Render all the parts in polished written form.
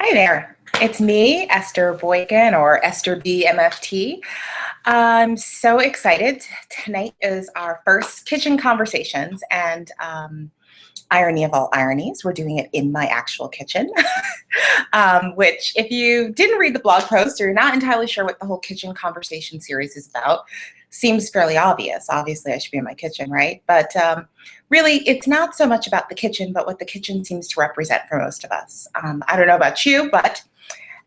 Hi there, it's me, Esther Boykin, or Esther B, MFT. I'm so excited. Tonight is our first kitchen conversations, and irony of all ironies, we're doing it in my actual kitchen, which if you didn't read the blog post or you're not entirely sure what the whole kitchen conversation series is about, seems fairly obvious. Obviously, I should be in my kitchen, right? But really, it's not so much about the kitchen, but what the kitchen seems to represent for most of us. I don't know about you, but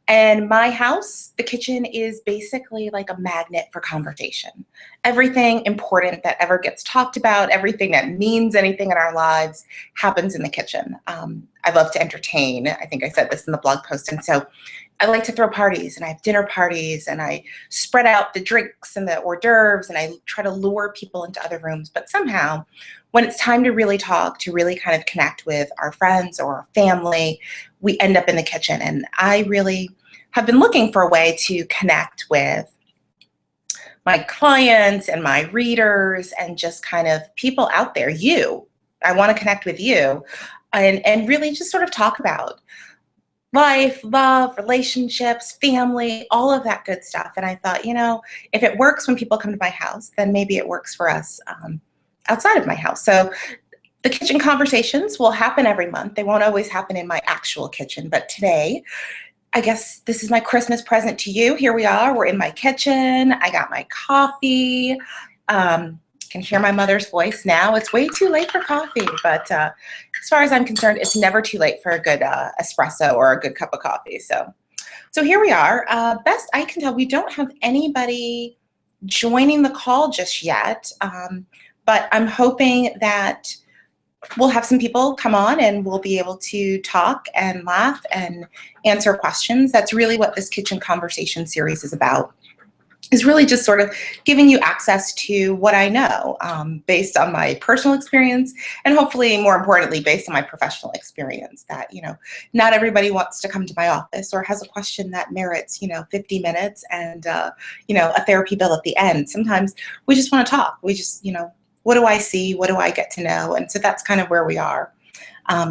in my house, the kitchen is basically like a magnet for conversation. Everything important that ever gets talked about, everything that means anything in our lives happens in the kitchen. I love to entertain. I think I said this in the blog post. And so I like to throw parties, and I have dinner parties, and I spread out the drinks and the hors d'oeuvres, and I try to lure people into other rooms. But somehow, when it's time to really talk, to really kind of connect with our friends or our family, we end up in the kitchen. And I really have been looking for a way to connect with my clients and my readers and just kind of people out there, you. I want to connect with you and really just sort of talk about life, love, relationships, family, all of that good stuff. And I thought, you know, if it works when people come to my house, then maybe it works for us outside of my house. So the kitchen conversations will happen every month. They won't always happen in my actual kitchen, but today, I guess this is my Christmas present to you. Here we are. We're in my kitchen. I got my coffee. Can hear my mother's voice now. It's way too late for coffee, but as far as I'm concerned, it's never too late for a good espresso or a good cup of coffee. So here we are. Best I can tell, we don't have anybody joining the call just yet, but I'm hoping that we'll have some people come on and we'll be able to talk and laugh and answer questions. That's really what this kitchen conversation series is about, is really just sort of giving you access to what I know based on my personal experience, and hopefully more importantly, based on my professional experience. That, you know, not everybody wants to come to my office or has a question that merits, 50 minutes and, a therapy bill at the end. Sometimes we just want to talk. We just, what do I see? What do I get to know? And so that's kind of where we are.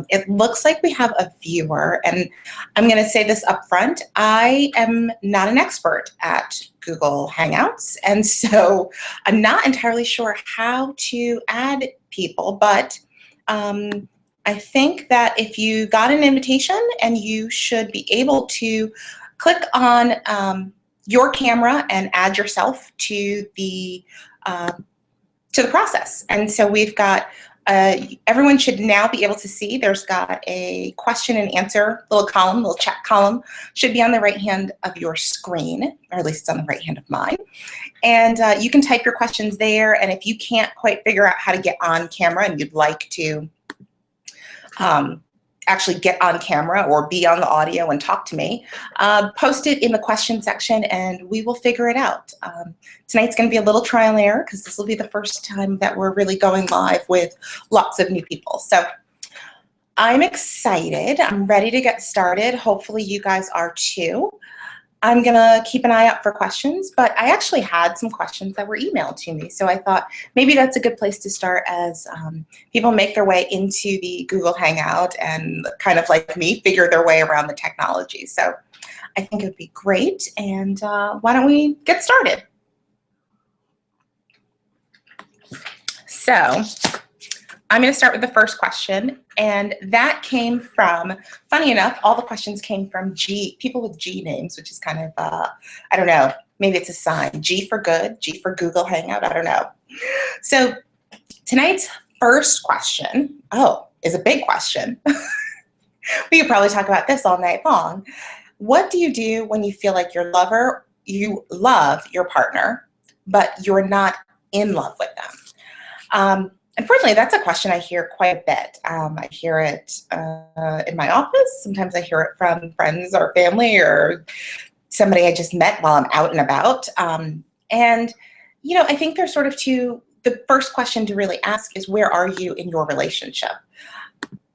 It looks like we have a viewer, and I'm going to say this up front. I am not an expert at Google Hangouts, and so I'm not entirely sure how to add people, but I think that if you got an invitation, and you should be able to click on your camera and add yourself to the process. And so we've got everyone should now be able to see there's got a question and answer little column, little chat column, should be on the right hand of your screen, or at least it's on the right hand of mine. And you can type your questions there. And if you can't quite figure out how to get on camera and you'd like to actually get on camera or be on the audio and talk to me, post it in the question section and we will figure it out. Tonight's going to be a little trial and error because this will be the first time that we're really going live with lots of new people. So I'm excited. I'm ready to get started. Hopefully you guys are too. I'm going to keep an eye out for questions, but I actually had some questions that were emailed to me. So I thought maybe that's a good place to start as people make their way into the Google Hangout and kind of like me, figure their way around the technology. So I think it would be great. And why don't we get started? So I'm going to start with the first question, and that came from, funny enough, all the questions came from people with G names, which is kind of, I don't know, maybe it's a sign. G for good, G for Google Hangout, I don't know. So tonight's first question, is a big question. We could probably talk about this all night long. What do you do when you feel like you love your partner, but you're not in love with them? Unfortunately, that's a question I hear quite a bit. I hear it in my office. Sometimes I hear it from friends or family or somebody I just met while I'm out and about. And, I think there's sort of the first question to really ask is, where are you in your relationship?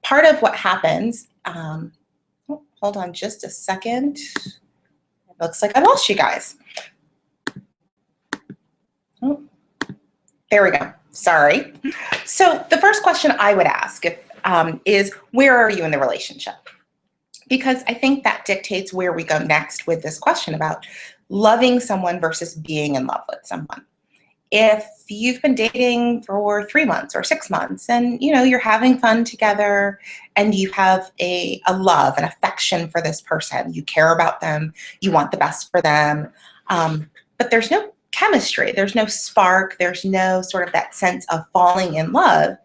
Part of what happens, hold on just a second. It looks like I lost you guys. Oh, there we go. Sorry. So the first question I would ask is, where are you in the relationship? because I think that dictates where we go next with this question about loving someone versus being in love with someone. If you've been dating for 3 months or 6 months and you're having fun together and you have a love and affection for this person, you care about them, you want the best for them, but there's no chemistry, there's no spark, there's no sort of that sense of falling in love.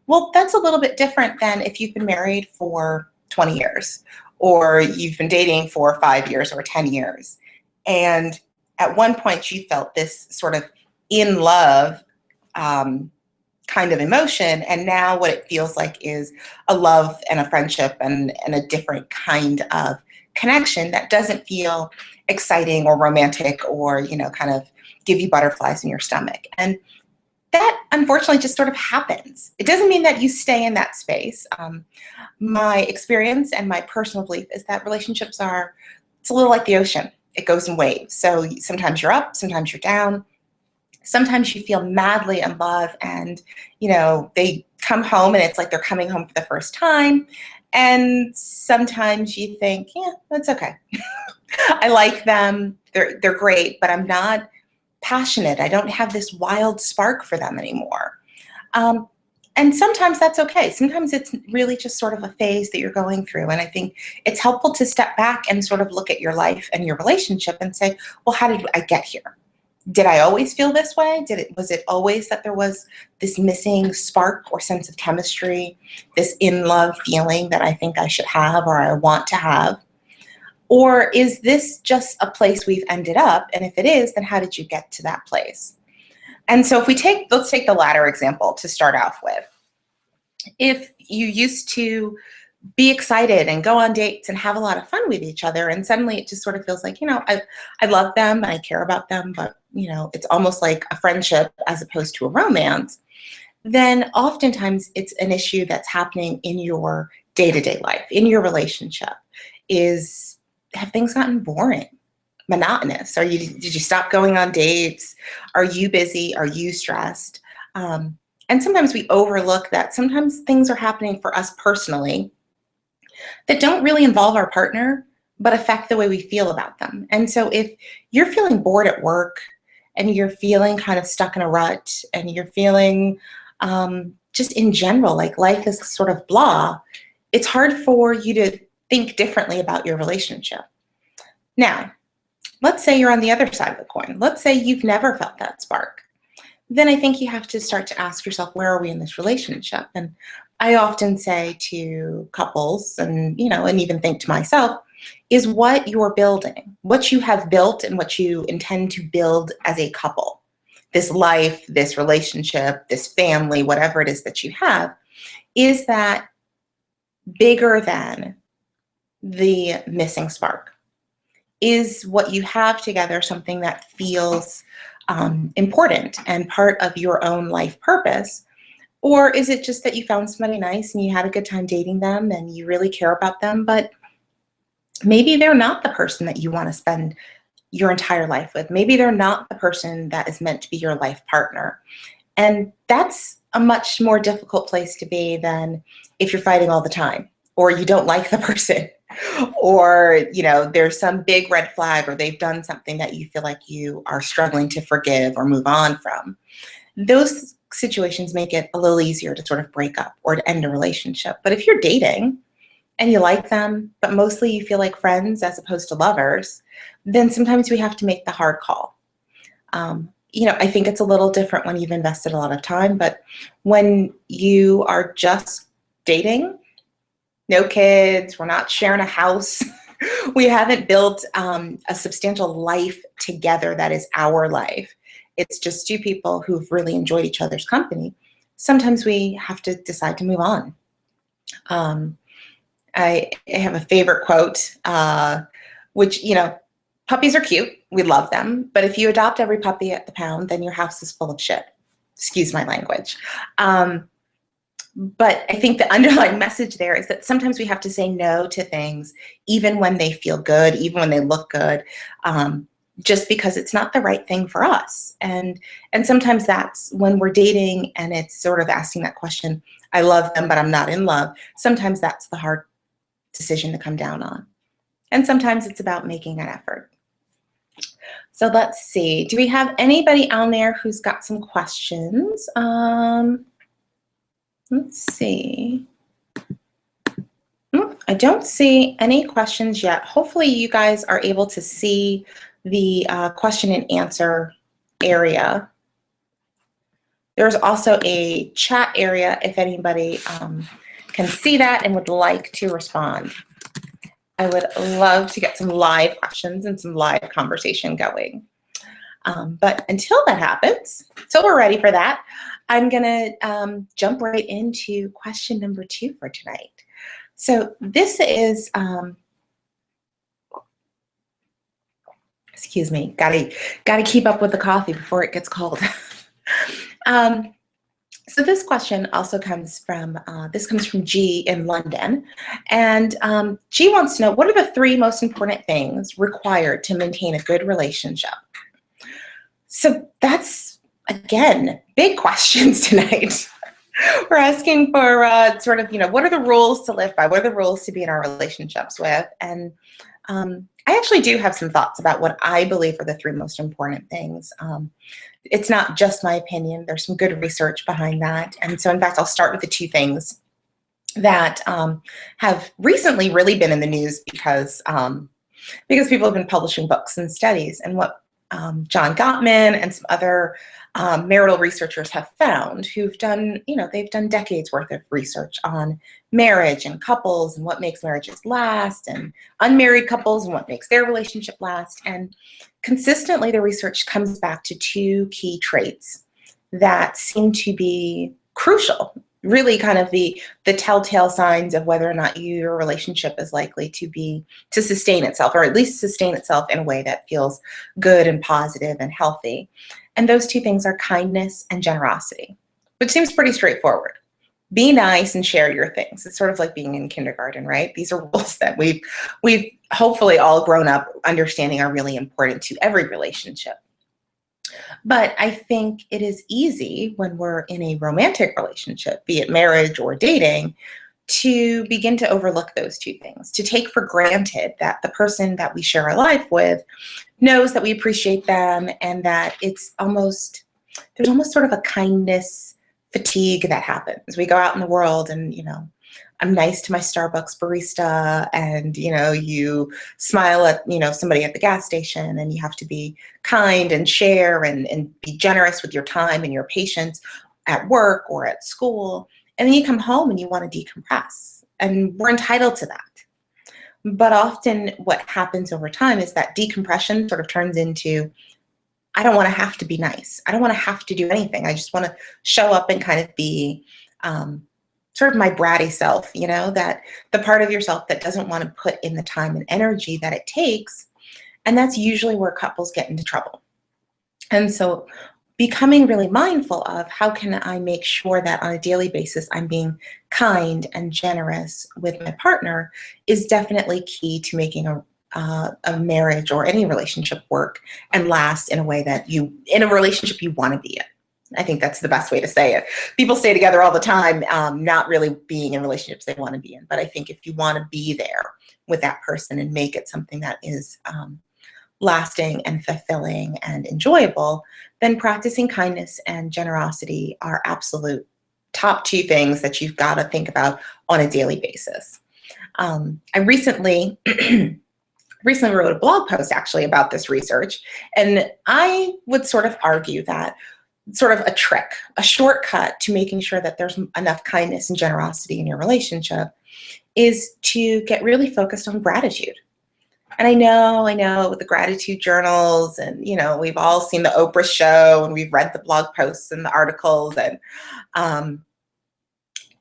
Well, that's a little bit different than if you've been married for 20 years or you've been dating for 5 years or 10 years. And at one point you felt this sort of in love kind of emotion. And now what it feels like is a love and a friendship and a different kind of connection that doesn't feel exciting or romantic or, kind of give you butterflies in your stomach. And that unfortunately just sort of happens. It doesn't mean that you stay in that space. My experience and my personal belief is that relationships it's a little like the ocean. It goes in waves. So sometimes you're up, sometimes you're down. Sometimes you feel madly in love and, they come home and it's like they're coming home for the first time. And sometimes you think, yeah, that's okay. I like them. They're great, but I'm not passionate. I don't have this wild spark for them anymore. And sometimes that's okay. Sometimes it's really just sort of a phase that you're going through. And I think it's helpful to step back and sort of look at your life and your relationship and say, well, how did I get here? Did I always feel this way? Was it always that there was this missing spark or sense of chemistry, this in love feeling that I think I should have or I want to have? Or is this just a place we've ended up? And if it is, then how did you get to that place? And so let's take the latter example to start off with. If you used to be excited and go on dates and have a lot of fun with each other, and suddenly it just sort of feels like, I love them and I care about them, but it's almost like a friendship as opposed to a romance, then oftentimes it's an issue that's happening in your day-to-day life, in your relationship. Have things gotten boring, monotonous? Did you stop going on dates? Are you busy? Are you stressed? And sometimes we overlook that sometimes things are happening for us personally that don't really involve our partner, but affect the way we feel about them. And so if you're feeling bored at work and you're feeling kind of stuck in a rut and you're feeling just in general, like life is sort of blah, it's hard for you to think differently about your relationship. Now, let's say you're on the other side of the coin. Let's say you've never felt that spark. Then I think you have to start to ask yourself, where are we in this relationship? And I often say to couples and even think to myself, is what you're building, what you have built and what you intend to build as a couple, this life, this relationship, this family, whatever it is that you have, is that bigger than the missing spark? Is what you have together something that feels important and part of your own life purpose? Or is it just that you found somebody nice and you had a good time dating them and you really care about them, but maybe they're not the person that you want to spend your entire life with? Maybe they're not the person that is meant to be your life partner. And that's a much more difficult place to be than if you're fighting all the time or you don't like the person or there's some big red flag or they've done something that you feel like you are struggling to forgive or move on from. Those situations make it a little easier to sort of break up or to end a relationship. But if you're dating and you like them, but mostly you feel like friends as opposed to lovers, then sometimes we have to make the hard call. I think it's a little different when you've invested a lot of time, but when you are just dating, no kids, we're not sharing a house, we haven't built a substantial life together that is our life. It's just two people who've really enjoyed each other's company. Sometimes we have to decide to move on. I have a favorite quote, which, puppies are cute. We love them. But if you adopt every puppy at the pound, then your house is full of shit. Excuse my language. But I think the underlying message there is that sometimes we have to say no to things, even when they feel good, even when they look good, just because it's not the right thing for us. And sometimes that's when we're dating and it's sort of asking that question, I love them, but I'm not in love. Sometimes that's the hard decision to come down on. And sometimes it's about making an effort. So let's see. Do we have anybody on there who's got some questions? Let's see. I don't see any questions yet. Hopefully you guys are able to see the question and answer area. There's also a chat area if anybody can see that and would like to respond. I would love to get some live questions and some live conversation going. But until that happens, until we're ready for that, I'm gonna jump right into question number 2 for tonight. So this is, excuse me, gotta keep up with the coffee before it gets cold. So this question also comes from, G in London. And G wants to know, what are the 3 most important things required to maintain a good relationship? So that's, again, big questions tonight. We're asking for sort of, what are the rules to live by? What are the rules to be in our relationships with? And I actually do have some thoughts about what I believe are the 3 most important things. It's not just my opinion. There's some good research behind that. And so, in fact, I'll start with the 2 things that have recently really been in the news because people have been publishing books and studies. And what John Gottman and some other marital researchers have found, who've done, they've done decades worth of research on marriage and couples and what makes marriages last, and unmarried couples and what makes their relationship last. And consistently, the research comes back to 2 key traits that seem to be crucial, really kind of the telltale signs of whether or not your relationship is likely to sustain itself, or at least sustain itself in a way that feels good and positive and healthy. And those 2 things are kindness and generosity, which seems pretty straightforward. Be nice and share your things. It's sort of like being in kindergarten, right? These are rules that we've hopefully all grown up understanding are really important to every relationship. But I think it is easy when we're in a romantic relationship, be it marriage or dating, to begin to overlook those 2 things, to take for granted that the person that we share our life with knows that we appreciate them, and that there's almost sort of a kindness fatigue that happens. We go out in the world and, I'm nice to my Starbucks barista, and, you smile at, somebody at the gas station, and you have to be kind and share and be generous with your time and your patience at work or at school. And then you come home and you want to decompress, and we're entitled to that. But often what happens over time is that decompression sort of turns into, I don't want to have to be nice. I don't want to have to do anything. I just want to show up and kind of be sort of my bratty self, that the part of yourself that doesn't want to put in the time and energy that it takes. And that's usually where couples get into trouble. And so becoming really mindful of how can I make sure that on a daily basis I'm being kind and generous with my partner is definitely key to making a marriage or any relationship work and last in a way that in a relationship you want to be in. I think that's the best way to say it. People stay together all the time, not really being in relationships they want to be in. But I think if you want to be there with that person and make it something that is lasting and fulfilling and enjoyable, then practicing kindness and generosity are absolute top 2 things that you've got to think about on a daily basis. I recently wrote a blog post actually about this research, and I would sort of argue that sort of a trick, a shortcut to making sure that there's enough kindness and generosity in your relationship is to get really focused on gratitude. And I know with the gratitude journals, and we've all seen the Oprah show, and we've read the blog posts and the articles, and I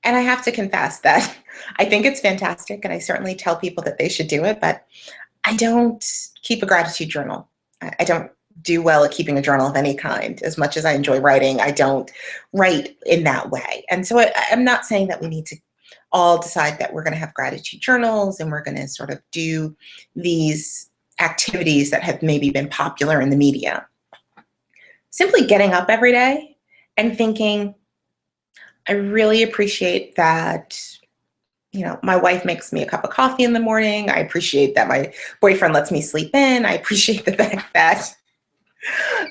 have to confess that I think it's fantastic, and I certainly tell people that they should do it, but I don't keep a gratitude journal. I don't do well at keeping a journal of any kind. As much as I enjoy writing, I don't write in that way. And so I'm not saying that we need to all decide that we're going to have gratitude journals and we're going to sort of do these activities that have maybe been popular in the media. Simply getting up every day and thinking, I really appreciate that my wife makes me a cup of coffee in the morning. I appreciate that my boyfriend lets me sleep in. I appreciate the fact that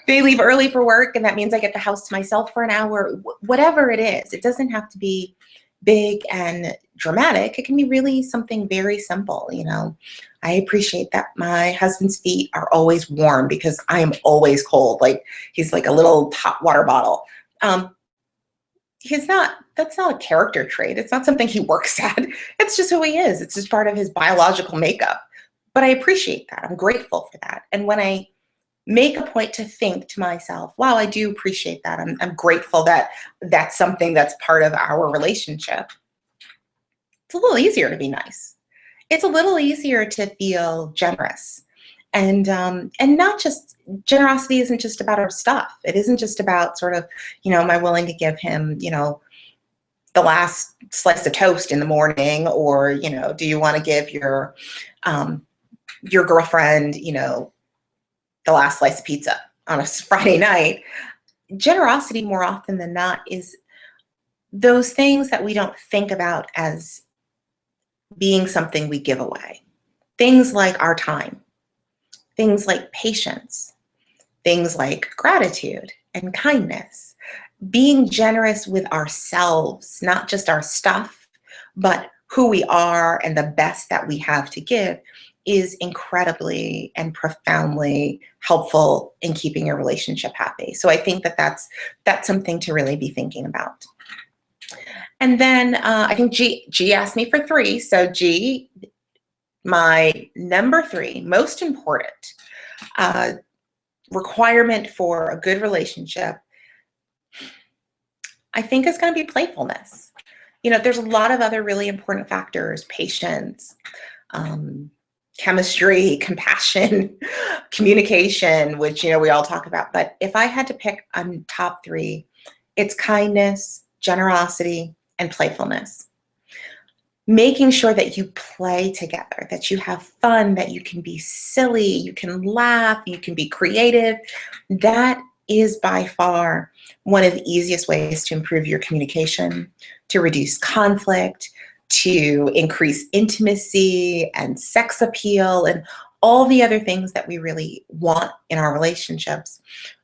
they leave early for work, and that means I get the house to myself for an hour. Whatever it is, it doesn't have to be big and dramatic. It can be really something very simple. I appreciate that my husband's feet are always warm because I am always cold. Like, he's like a little hot water bottle. That's not a character trait. It's not something he works at. It's just who he is. It's just part of his biological makeup. But I appreciate that. I'm grateful for that. And when I make a point to think to myself, wow, I do appreciate that. I'm grateful that that's something that's part of our relationship. It's a little easier to be nice. It's a little easier to feel generous. And not just, generosity isn't just about our stuff. It isn't just about sort of, am I willing to give him, the last slice of toast in the morning, or, do you want to give your girlfriend, the last slice of pizza on a Friday night? Generosity, more often than not, is those things that we don't think about as being something we give away. Things like our time, things like patience, things like gratitude and kindness. Being generous with ourselves, not just our stuff, but who we are and the best that we have to give, is incredibly and profoundly helpful in keeping your relationship happy. So I think that that's something to really be thinking about. And then I think G asked me for 3. So G, my number 3 most important requirement for a good relationship, I think, is going to be playfulness. There's a lot of other really important factors: patience, chemistry, compassion, communication, which, we all talk about. But if I had to pick on top 3, it's kindness, generosity, and playfulness. Making sure that you play together, that you have fun, that you can be silly, you can laugh, you can be creative. That is by far one of the easiest ways to improve your communication, to reduce conflict, to increase intimacy and sex appeal, and all the other things that we really want in our relationships.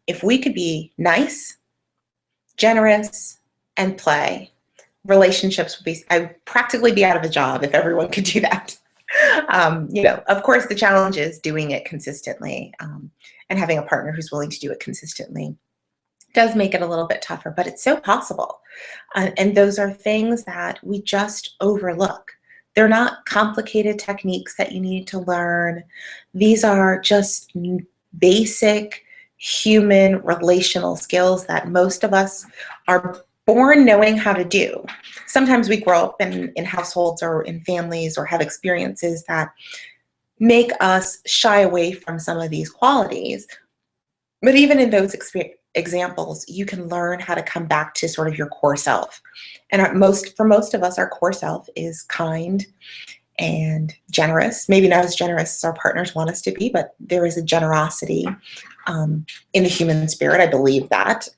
If we could be nice, generous, and play, relationships would be, I'd practically be out of a job if everyone could do that. Of course, the challenge is doing it consistently, and having a partner who's willing to do it consistently does make it a little bit tougher, but it's so possible. And those are things that we just overlook. They're not complicated techniques that you need to learn. These are just basic human relational skills that most of us are born knowing how to do. Sometimes we grow up in households or in families or have experiences that make us shy away from some of these qualities. But even in those examples, you can learn how to come back to sort of your core self. And for most of us, our core self is kind and generous. Maybe not as generous as our partners want us to be, but there is a generosity in the human spirit. I believe that.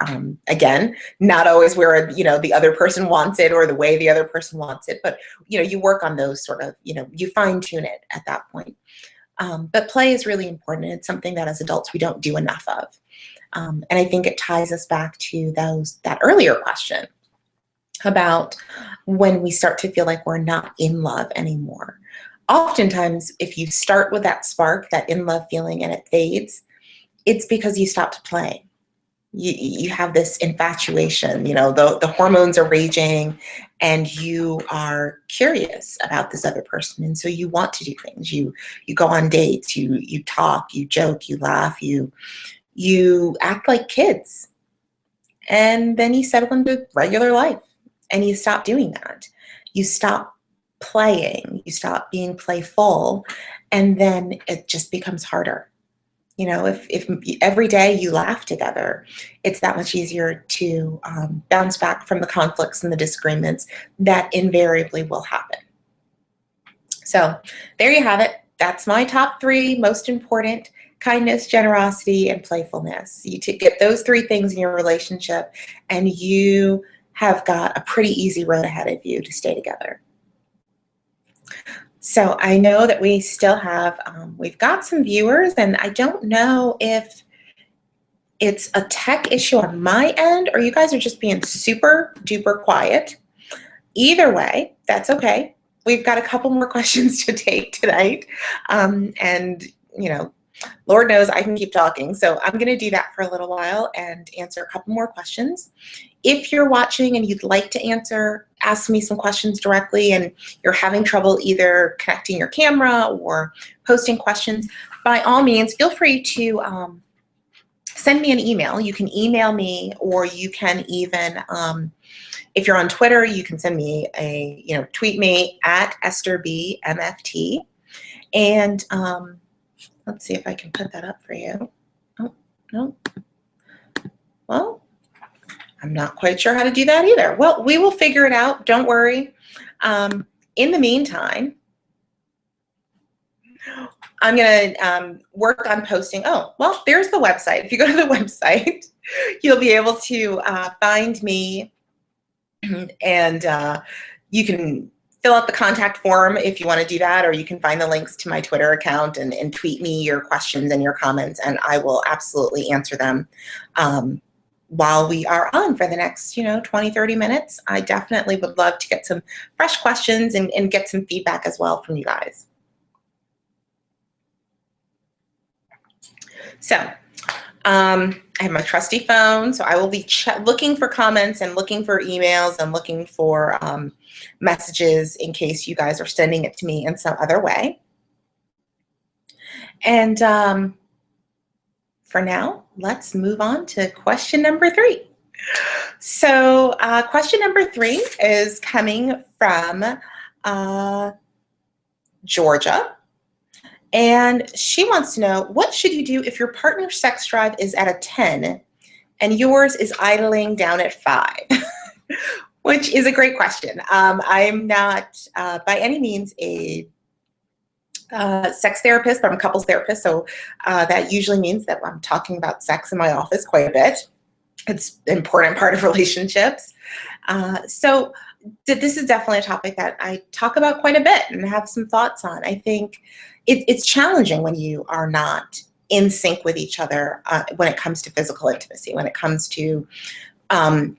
Again, not always where the other person wants it or the way the other person wants it, but you work on those sort of, you fine tune it at that point. But play is really important, and it's something that as adults we don't do enough of. And I think it ties us back to that earlier question about when we start to feel like we're not in love anymore. Oftentimes, if you start with that spark, that in love feeling, and it fades, it's because you stopped playing. You have this infatuation, the hormones are raging, and you are curious about this other person, and so you want to do things. You go on dates, you talk, you joke, you laugh, you act like kids, and then you settle into regular life, and you stop doing that. You stop playing, you stop being playful, and then it just becomes harder. If every day you laugh together, it's that much easier to bounce back from the conflicts and the disagreements that invariably will happen. So there you have it. That's my top 3 most important: kindness, generosity, and playfulness. You get those 3 things in your relationship, and you have got a pretty easy road ahead of you to stay together. So I know that we still have, we've got some viewers, and I don't know if it's a tech issue on my end or you guys are just being super duper quiet. Either way, that's okay. We've got a couple more questions to take tonight. And, you know, Lord knows I can keep talking. So I'm going to do that for a little while and answer a couple more questions. If you're watching and you'd like to ask me some questions directly and you're having trouble either connecting your camera or posting questions, by all means, feel free to send me an email. You can email me, or you can even, if you're on Twitter, you can send me tweet me at Esther B MFT. And let's see if I can put that up for you. Oh, no. Well, I'm not quite sure how to do that either. Well, we will figure it out. Don't worry. In the meantime, I'm going to work on posting. Oh, well, there's the website. If you go to the website, you'll be able to find me, and you can fill out the contact form if you want to do that, or you can find the links to my Twitter account and tweet me your questions and your comments, and I will absolutely answer them while we are on for the next 20, 30 minutes. I definitely would love to get some fresh questions and get some feedback as well from you guys. So I have my trusty phone, so I will be looking for comments and looking for emails and looking for messages in case you guys are sending it to me in some other way. And for now, let's move on to question number 3. So question number 3 is coming from Georgia. And she wants to know, what should you do if your partner's sex drive is at a 10 and yours is idling down at 5? Which is a great question. I'm not by any means a sex therapist, but I'm a couples therapist. So that usually means that I'm talking about sex in my office quite a bit. It's an important part of relationships. So this is definitely a topic that I talk about quite a bit and have some thoughts on. I think it's challenging when you are not in sync with each other when it comes to physical intimacy, when it comes to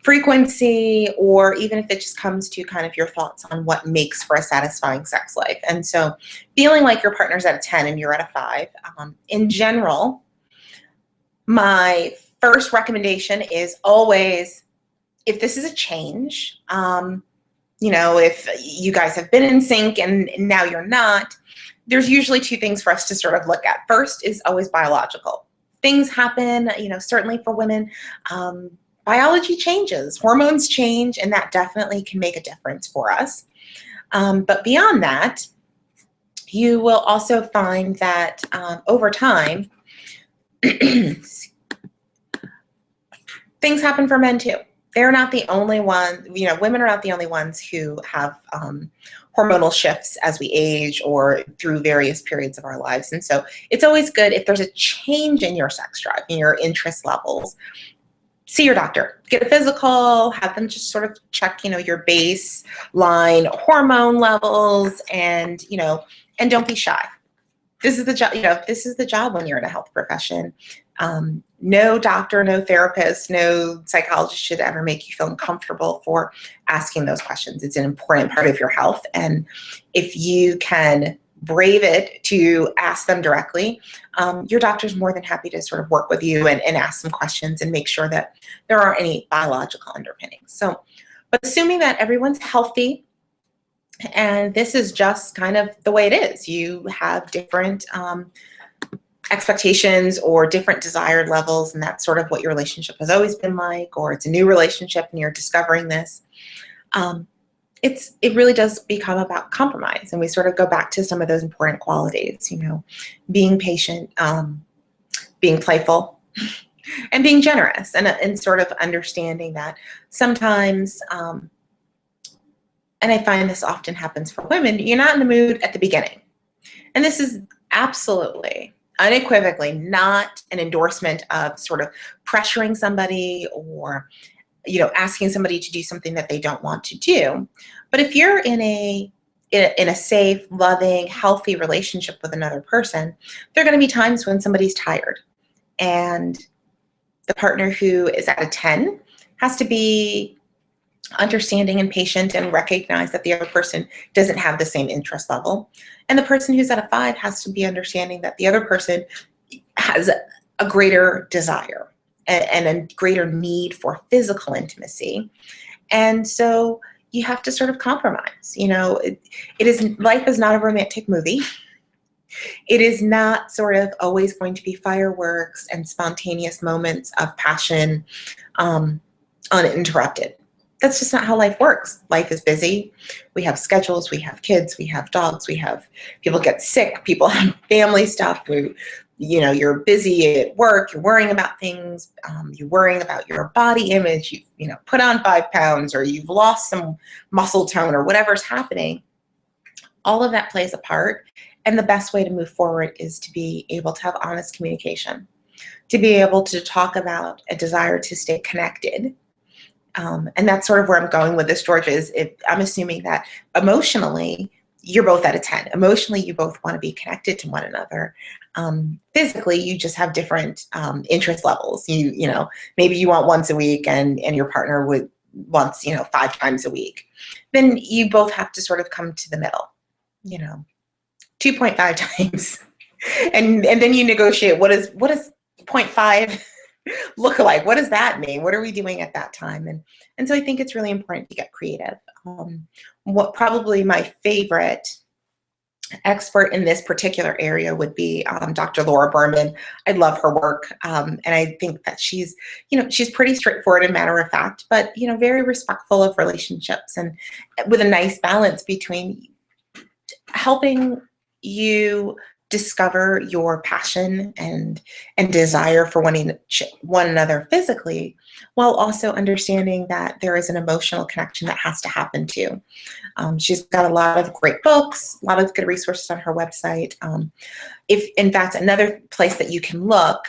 frequency, or even if it just comes to kind of your thoughts on what makes for a satisfying sex life. And so feeling like your partner's at a 10 and you're at a 5, in general, my first recommendation is always, if this is a change, if you guys have been in sync and now you're not, there's usually 2 things for us to sort of look at. First is always biological. Things happen, certainly for women, biology changes, hormones change, and that definitely can make a difference for us. But beyond that, you will also find that over time, things happen for men too. They're not the only one, women are not the only ones who have hormonal shifts as we age or through various periods of our lives. And so it's always good if there's a change in your sex drive, in your interest levels, see your doctor, get a physical, have them just sort of check, your baseline hormone levels, and, and don't be shy. This is the job, this is the job when you're in a health profession. No doctor, no therapist, no psychologist should ever make you feel uncomfortable for asking those questions. It's an important part of your health. And if you can brave it to ask them directly, your doctor's more than happy to sort of work with you and ask some questions and make sure that there aren't any biological underpinnings. So, but assuming that everyone's healthy, and this is just kind of the way it is, you have different expectations or different desired levels, and that's sort of what your relationship has always been like, or it's a new relationship and you're discovering this. It really does become about compromise, and we sort of go back to some of those important qualities, being patient, being playful, and being generous, and sort of understanding that sometimes, and I find this often happens for women, you're not in the mood at the beginning. And this is absolutely, unequivocally not an endorsement of sort of pressuring somebody or asking somebody to do something that they don't want to do. But if you're in a in a safe, loving, healthy relationship with another person, there are going to be times when somebody's tired. And the partner who is at a 10 has to be understanding and patient and recognize that the other person doesn't have the same interest level. And the person who's at a 5 has to be understanding that the other person has a greater desire and a greater need for physical intimacy. And so you have to sort of compromise. You know, life is not a romantic movie. It is not sort of always going to be fireworks and spontaneous moments of passion uninterrupted. That's just not how life works. Life is busy. We have schedules, we have kids, we have dogs, we have people get sick, people have family stuff. You're busy at work, you're worrying about things, you're worrying about your body image, you put on 5 pounds or you've lost some muscle tone or whatever's happening. All of that plays a part. And the best way to move forward is to be able to have honest communication, to be able to talk about a desire to stay connected. And that's sort of where I'm going with this, George, I'm assuming that emotionally, you're both at a 10. Emotionally, you both want to be connected to one another. Physically, you just have different interest levels. Maybe you want once a week and your partner wants 5 times a week. Then you both have to sort of come to the middle, 2.5 times. And then you negotiate what is 0.5 look like? What does that mean? What are we doing at that time? And so I think it's really important to get creative. What probably my favorite expert in this particular area would be Dr. Laura Berman. I love her work. And I think that she's pretty straightforward and matter of fact, but, very respectful of relationships and with a nice balance between helping you discover your passion and desire for one another physically, while also understanding that there is an emotional connection that has to happen too. She's got a lot of great books, a lot of good resources on her website. If in fact, another place that you can look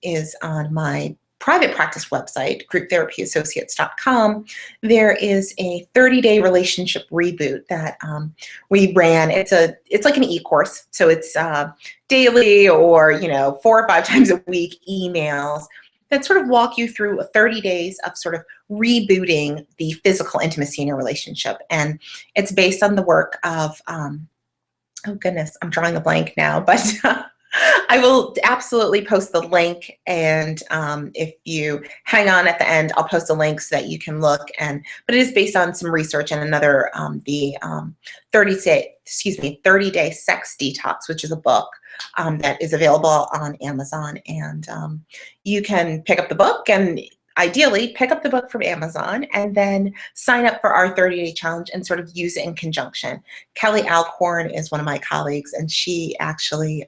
is on my private practice website, grouptherapyassociates.com. There is a 30-day relationship reboot that we ran. It's like an e-course, so it's daily or 4 or 5 times a week emails that sort of walk you through 30 days of sort of rebooting the physical intimacy in your relationship. And it's based on the work of, oh goodness, I'm drawing a blank now, but I will absolutely post the link, and if you hang on at the end, I'll post a link so that you can look. But it is based on some research and another, the 30-day sex detox, which is a book that is available on Amazon, and you can pick up the book and ideally pick up the book from Amazon and then sign up for our 30-day challenge and sort of use it in conjunction. Kelly Alcorn is one of my colleagues, and she actually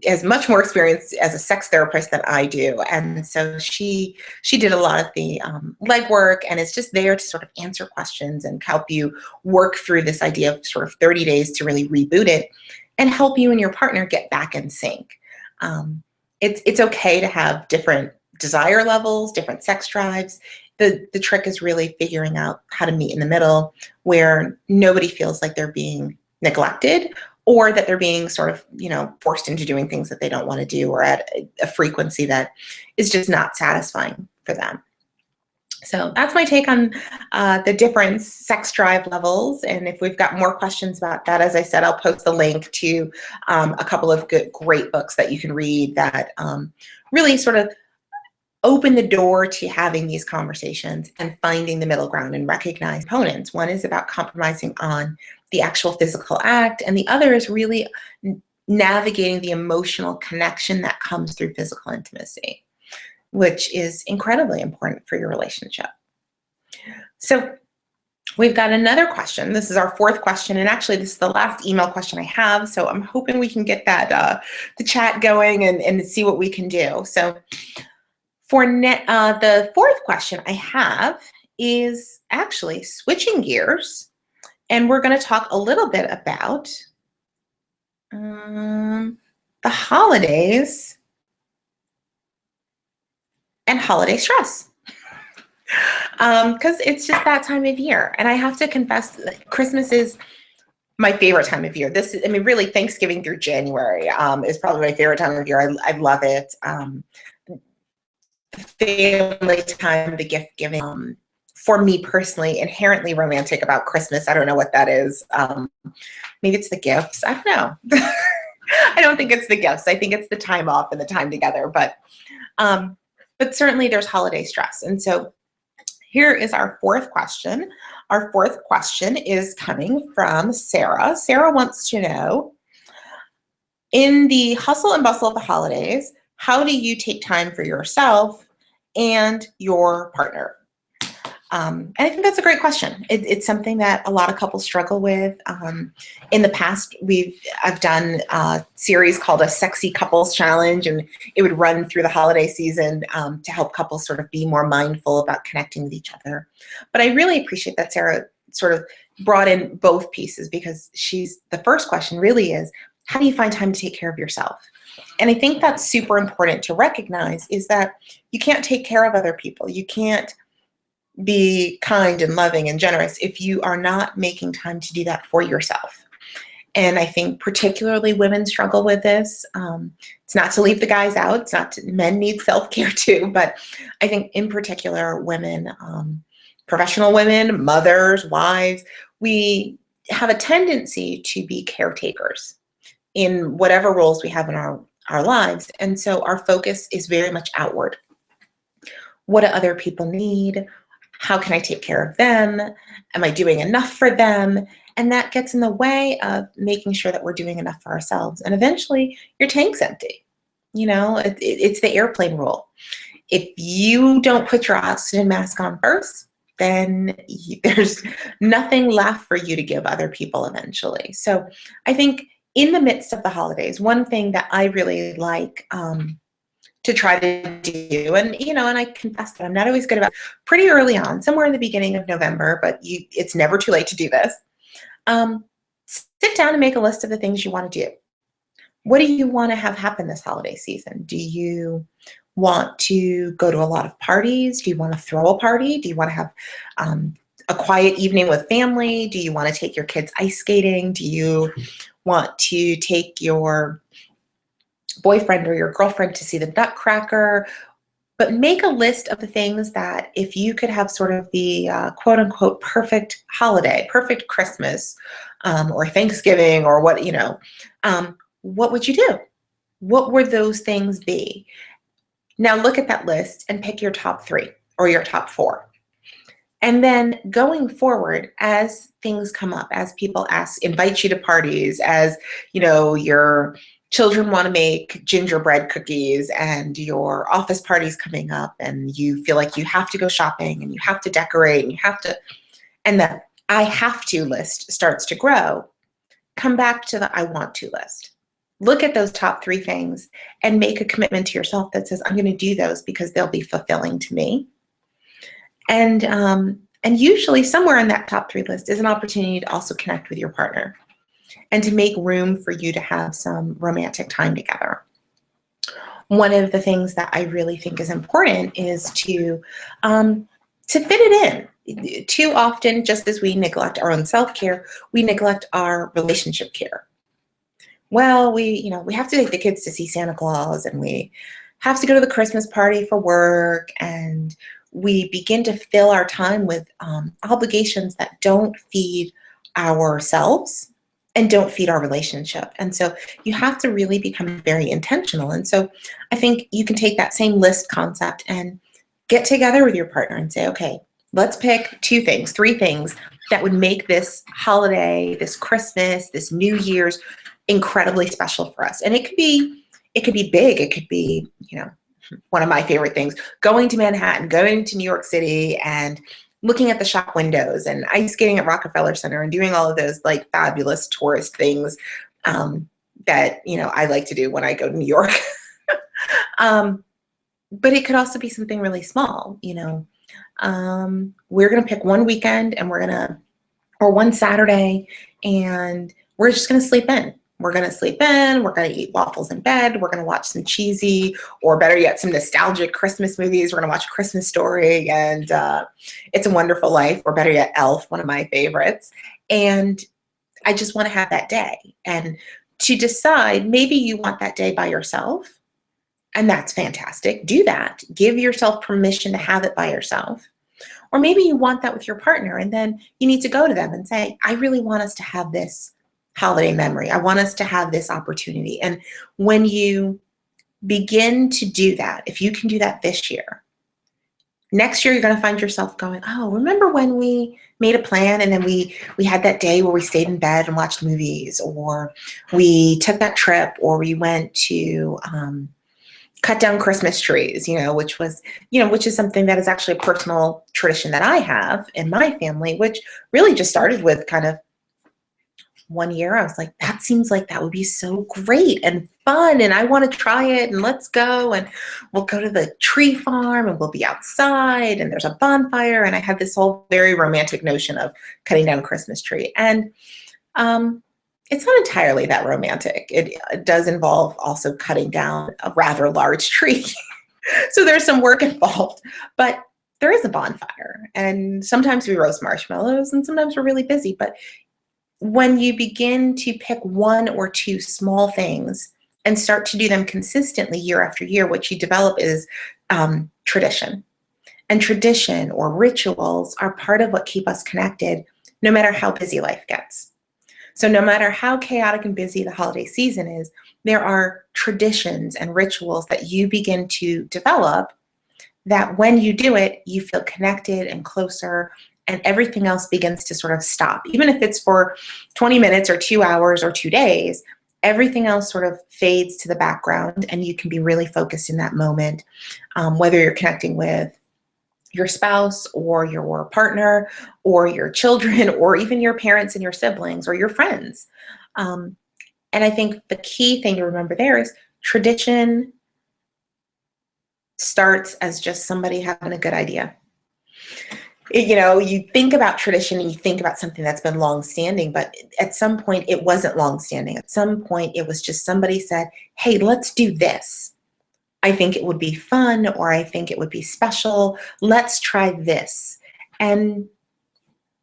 has much more experience as a sex therapist than I do, and so she did a lot of the legwork and is just there to sort of answer questions and help you work through this idea of sort of 30 days to really reboot it and help you and your partner get back in sync. It's okay to have different desire levels, different sex drives. The trick is really figuring out how to meet in the middle where nobody feels like they're being neglected or that they're being sort of, forced into doing things that they don't want to do or at a frequency that is just not satisfying for them. So that's my take on the different sex drive levels. And if we've got more questions about that, as I said, I'll post the link to a couple of great books that you can read that really sort of open the door to having these conversations and finding the middle ground and recognize components. One is about compromising on the actual physical act, and the other is really navigating the emotional connection that comes through physical intimacy, which is incredibly important for your relationship. So we've got another question. This is our 4th question, and actually this is the last email question I have, so I'm hoping we can get that the chat going and see what we can do. So for the 4th question I have is actually switching gears, and we're going to talk a little bit about the holidays and holiday stress. Because it's just that time of year. And I have to confess, Christmas is my favorite time of year. I mean, really, Thanksgiving through January is probably my favorite time of year. I love it. The family time, the gift giving. For me personally, inherently romantic about Christmas. I don't know what that is. Maybe it's the gifts. I don't know. I don't think it's the gifts. I think it's the time off and the time together. But certainly there's holiday stress. And so here is our fourth question. Our fourth question is coming from Sarah. Sarah wants to know, in the hustle and bustle of the holidays, how do you take time for yourself and your partner? And I think that's a great question. It's something that a lot of couples struggle with. In the past, I've done a series called a Sexy Couples Challenge, and it would run through the holiday season to help couples sort of be more mindful about connecting with each other. But I really appreciate that Sarah sort of brought in both pieces, because the first question really is, how do you find time to take care of yourself? And I think that's super important to recognize, is that you can't take care of other people. You can't be kind and loving and generous if you are not making time to do that for yourself. And I think particularly women struggle with this. It's not to leave the guys out. It's not men need self-care too, but I think in particular women, professional women, mothers, wives, we have a tendency to be caretakers in whatever roles we have in our lives. And so our focus is very much outward. What do other people need? How can I take care of them? Am I doing enough for them? And that gets in the way of making sure that we're doing enough for ourselves. And eventually your tank's empty. You know, it's the airplane rule. If you don't put your oxygen mask on first, then there's nothing left for you to give other people eventually. So I think in the midst of the holidays, one thing that I really like to try to do, and and I confess that I'm not always good about it, pretty early on, somewhere in the beginning of November, but it's never too late to do this. Sit down and make a list of the things you want to do. What do you want to have happen this holiday season? Do you want to go to a lot of parties? Do you want to throw a party? Do you want to have a quiet evening with family? Do you want to take your kids ice skating? Do you want to take your boyfriend or your girlfriend to see the Nutcracker? But make a list of the things that, if you could have sort of the quote unquote perfect holiday, perfect Christmas, or Thanksgiving, or what would you do? What would those things be? Now look at that list and pick your top 3 or your top 4. And then going forward, as things come up, as people invite you to parties, as your children want to make gingerbread cookies and your office party's coming up and you feel like you have to go shopping and you have to decorate and the I have to list starts to grow, come back to the I want to list. Look at those top 3 things and make a commitment to yourself that says, I'm going to do those because they'll be fulfilling to me. And usually somewhere on that top 3 list is an opportunity to also connect with your partner and to make room for you to have some romantic time together. One of the things that I really think is important is to fit it in. Too often, just as we neglect our own self-care, we neglect our relationship care. Well, we have to take the kids to see Santa Claus, and we have to go to the Christmas party for work, and we begin to fill our time with obligations that don't feed ourselves and don't feed our relationship. And so you have to really become very intentional. And so I think you can take that same list concept and get together with your partner and say, okay, let's pick 2 things, 3 things that would make this holiday, this Christmas, this New Year's incredibly special for us. And it could be big. It could be, one of my favorite things, going to Manhattan, going to New York City and looking at the shop windows and ice skating at Rockefeller Center and doing all of those like fabulous tourist things that, I like to do when I go to New York. But it could also be something really small. We're going to pick one weekend and or one Saturday, and we're just going to sleep in. We're going to sleep in, we're going to eat waffles in bed, we're going to watch some cheesy, or better yet, some nostalgic Christmas movies. We're going to watch A Christmas Story and It's a Wonderful Life, or better yet, Elf, one of my favorites. And I just want to have that day. And to decide, maybe you want that day by yourself, and that's fantastic. Do that. Give yourself permission to have it by yourself. Or maybe you want that with your partner, and then you need to go to them and say, I really want us to have this holiday memory. I want us to have this opportunity. And when you begin to do that, if you can do that this year, next year you're going to find yourself going, oh, remember when we made a plan and then we had that day where we stayed in bed and watched movies, or we took that trip, or we went to cut down Christmas trees, which is something that is actually a personal tradition that I have in my family, which really just started with kind of one year. I was like, that seems like that would be so great and fun, and I want to try it, and let's go, and we'll go to the tree farm, and we'll be outside, and there's a bonfire, and I had this whole very romantic notion of cutting down a Christmas tree. And it's not entirely that romantic. It does involve also cutting down a rather large tree. So there's some work involved, but there is a bonfire, and sometimes we roast marshmallows, and sometimes we're really busy. But when you begin to pick one or two small things and start to do them consistently year after year, what you develop is tradition. And tradition or rituals are part of what keep us connected no matter how busy life gets. So no matter how chaotic and busy the holiday season is, there are traditions and rituals that you begin to develop that when you do it, you feel connected and closer, and everything else begins to sort of stop. Even if it's for 20 minutes or 2 hours or 2 days, everything else sort of fades to the background, and you can be really focused in that moment, whether you're connecting with your spouse or your partner or your children or even your parents and your siblings or your friends. And I think the key thing to remember there is tradition starts as just somebody having a good idea. You think about tradition and you think about something that's been long-standing, but at some point it wasn't long-standing. At some point it was just somebody said, hey, let's do this. I think it would be fun, or I think it would be special. Let's try this. And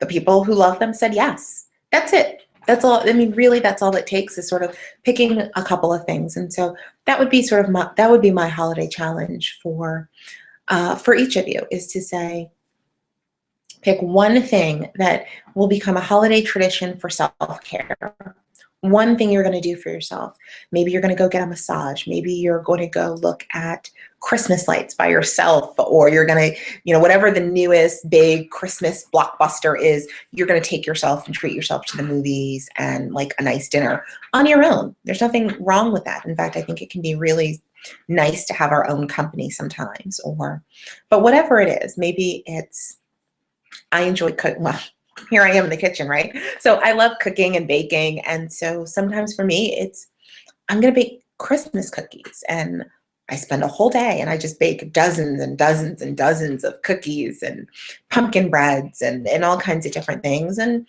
the people who love them said yes. That's it. That's all. I mean, really, that's all it takes, is sort of picking a couple of things. And so that would be my holiday challenge for each of you, is to say, pick one thing that will become a holiday tradition for self-care. One thing you're going to do for yourself. Maybe you're going to go get a massage. Maybe you're going to go look at Christmas lights by yourself, or you're going to, whatever the newest big Christmas blockbuster is, you're going to take yourself and treat yourself to the movies and like a nice dinner on your own. There's nothing wrong with that. In fact, I think it can be really nice to have our own company sometimes, but whatever it is, maybe it's, I enjoy cooking. Well, here I am in the kitchen, right? So I love cooking and baking. And so sometimes for me, it's, I'm going to bake Christmas cookies, and I spend a whole day and I just bake dozens and dozens and dozens of cookies and pumpkin breads and all kinds of different things. And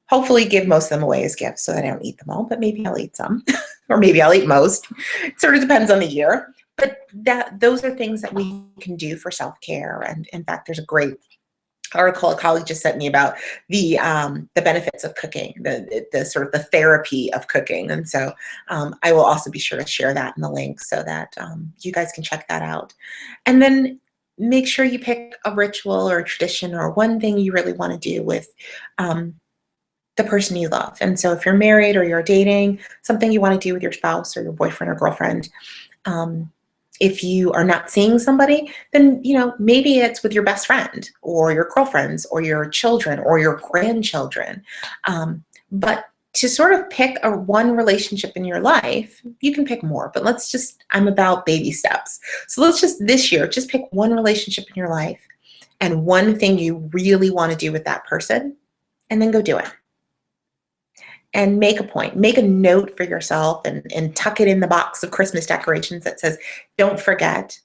hopefully give most of them away as gifts so that I don't eat them all, but maybe I'll eat some or maybe I'll eat most. It sort of depends on the year. But those are things that we can do for self-care. And in fact, there's a great article a colleague just sent me about the benefits of cooking, the sort of the therapy of cooking. And so I will also be sure to share that in the link so that you guys can check that out. And then make sure you pick a ritual or a tradition or one thing you really want to do with the person you love. And so if you're married or you're dating, something you want to do with your spouse or your boyfriend or girlfriend. If you are not seeing somebody, then, maybe it's with your best friend or your girlfriends or your children or your grandchildren. But to sort of pick one relationship in your life, you can pick more, but I'm about baby steps. So let's this year, just pick one relationship in your life and one thing you really want to do with that person, and then go do it. And make a point, make a note for yourself and tuck it in the box of Christmas decorations that says, don't forget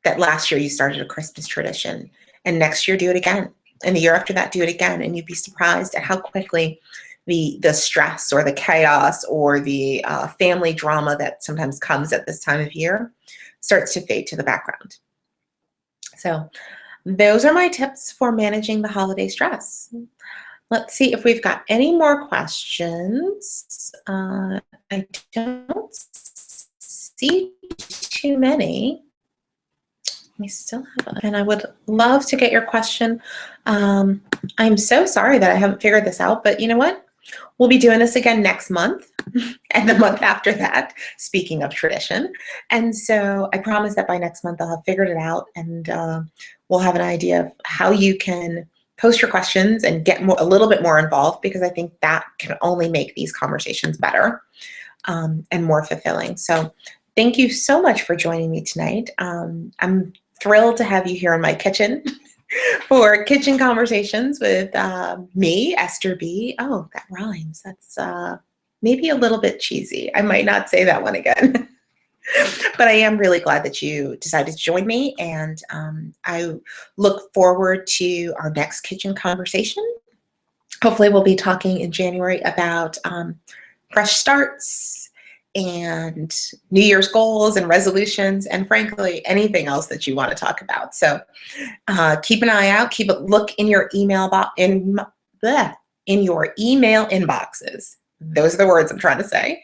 that last year you started a Christmas tradition, and next year do it again. And the year after that, do it again. And you'd be surprised at how quickly the stress or the chaos or the family drama that sometimes comes at this time of year starts to fade to the background. So those are my tips for managing the holiday stress. Let's see if we've got any more questions. I don't see too many. We still have, and I would love to get your question. I'm so sorry that I haven't figured this out, but you know what? We'll be doing this again next month and the month after that, speaking of tradition. And so I promise that by next month I'll have figured it out, and we'll have an idea of how you can post your questions and get a little bit more involved, because I think that can only make these conversations better and more fulfilling. So thank you so much for joining me tonight. I'm thrilled to have you here in my kitchen for Kitchen Conversations with me, Esther B. Oh, that rhymes. That's maybe a little bit cheesy. I might not say that one again. But I am really glad that you decided to join me, and I look forward to our next kitchen conversation. Hopefully we'll be talking in January about fresh starts and New Year's goals and resolutions, and frankly, anything else that you want to talk about. So keep an eye out, keep a look in your email in your email inboxes. Those are the words I'm trying to say.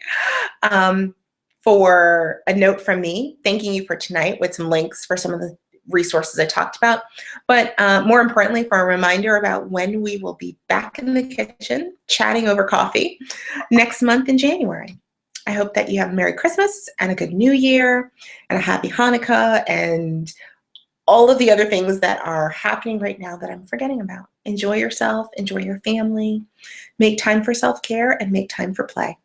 For a note from me, thanking you for tonight with some links for some of the resources I talked about, but more importantly, for a reminder about when we will be back in the kitchen chatting over coffee next month in January. I hope that you have a Merry Christmas and a good New Year and a Happy Hanukkah and all of the other things that are happening right now that I'm forgetting about. Enjoy yourself, enjoy your family, make time for self-care, and make time for play.